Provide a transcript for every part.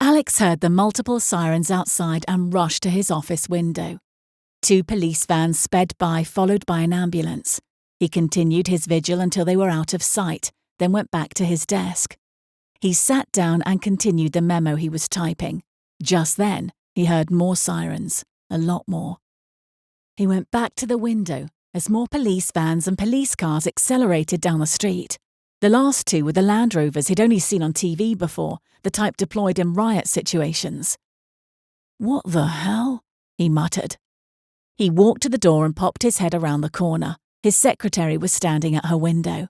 Alex heard the multiple sirens outside and rushed to his office window. 2 police vans sped by, followed by an ambulance. He continued his vigil until they were out of sight, then went back to his desk. He sat down and continued the memo he was typing. Just then, he heard more sirens, a lot more. He went back to the window as more police vans and police cars accelerated down the street. The last 2 were the Land Rovers he'd only seen on TV before, the type deployed in riot situations. "What the hell?" he muttered. He walked to the door and popped his head around the corner. His secretary was standing at her window.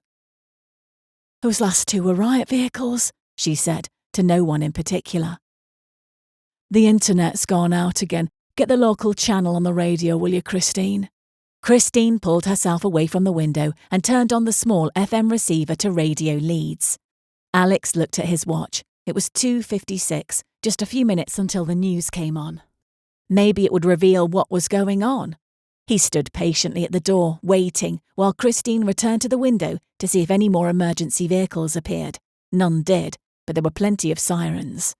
"Those last 2 were riot vehicles," she said, to no one in particular. "The internet's gone out again. Get the local channel on the radio, will you, Christine?" Christine pulled herself away from the window and turned on the small FM receiver to radio Leeds. Alex looked at his watch. It was 2:56, just a few minutes until the news came on. Maybe it would reveal what was going on. He stood patiently at the door, waiting, while Christine returned to the window to see if any more emergency vehicles appeared. None did, but there were plenty of sirens.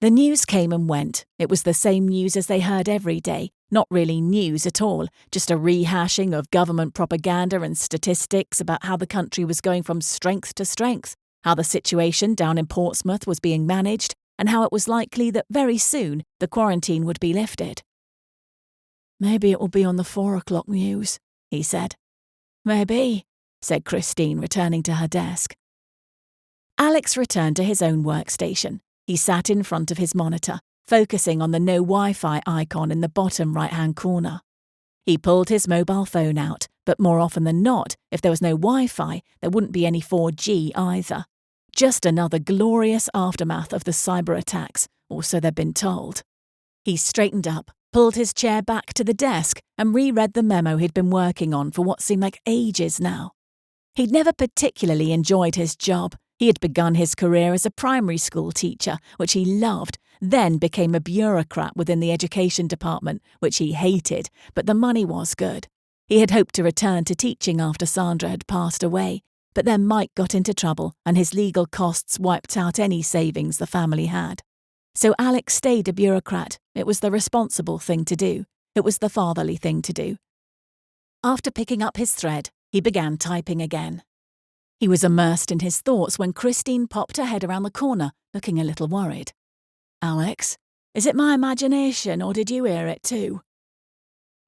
The news came and went. It was the same news as they heard every day. Not really news at all, just a rehashing of government propaganda and statistics about how the country was going from strength to strength, how the situation down in Portsmouth was being managed, and how it was likely that very soon the quarantine would be lifted. "Maybe it will be on the 4 o'clock news," he said. "Maybe," said Christine, returning to her desk. Alex returned to his own workstation. He sat in front of his monitor, focusing on the no Wi-Fi icon in the bottom right-hand corner. He pulled his mobile phone out, but more often than not, if there was no Wi-Fi, there wouldn't be any 4G either. Just another glorious aftermath of the cyber attacks, or so they'd been told. He straightened up, pulled his chair back to the desk, and reread the memo he'd been working on for what seemed like ages now. He'd never particularly enjoyed his job. He had begun his career as a primary school teacher, which he loved, then became a bureaucrat within the education department, which he hated, but the money was good. He had hoped to return to teaching after Sandra had passed away, but then Mike got into trouble and his legal costs wiped out any savings the family had. So Alex stayed a bureaucrat. It was the responsible thing to do. It was the fatherly thing to do. After picking up his thread, he began typing again. He was immersed in his thoughts when Christine popped her head around the corner, looking a little worried. "Alex, is it my imagination or did you hear it too?"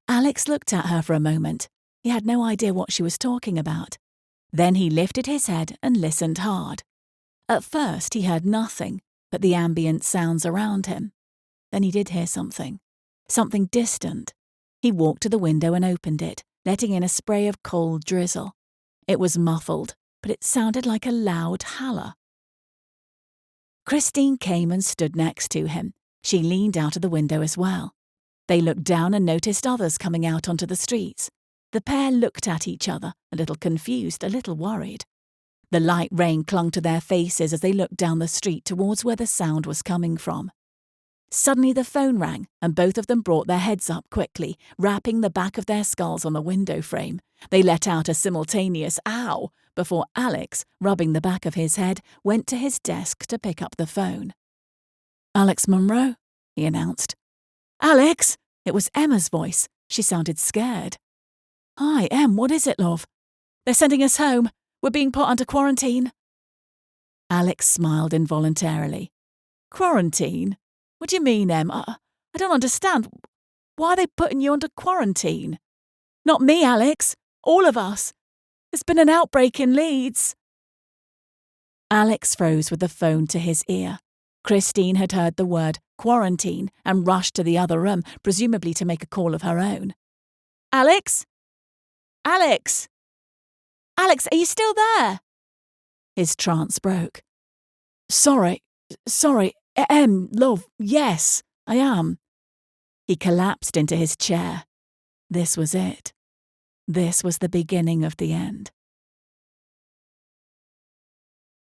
Alex looked at her for a moment. He had no idea what she was talking about. Then he lifted his head and listened hard. At first he heard nothing but the ambient sounds around him. Then he did hear something distant. He walked to the window and opened it, letting in a spray of cold drizzle. It was muffled, but it sounded like a loud holler. Christine came and stood next to him. She leaned out of the window as well. They looked down and noticed others coming out onto the streets. The pair looked at each other, a little confused, a little worried. The light rain clung to their faces as they looked down the street towards where the sound was coming from. Suddenly the phone rang, and both of them brought their heads up quickly, rapping the back of their skulls on the window frame. They let out a simultaneous "ow" before Alex, rubbing the back of his head, went to his desk to pick up the phone. "Alex Munro," he announced. "Alex!" It was Emma's voice. She sounded scared. "Hi, Em, what is it, love?" "They're sending us home. We're being put under quarantine." Alex smiled involuntarily. "Quarantine? What do you mean, Em? I don't understand. Why are they putting you under quarantine?" "Not me, Alex. All of us. There's been an outbreak in Leeds." Alex froze with the phone to his ear. Christine had heard the word quarantine and rushed to the other room, presumably to make a call of her own. "Alex? Alex? Alex, are you still there?" His trance broke. Sorry, love, yes, I am." He collapsed into his chair. This was it. This was the beginning of the end.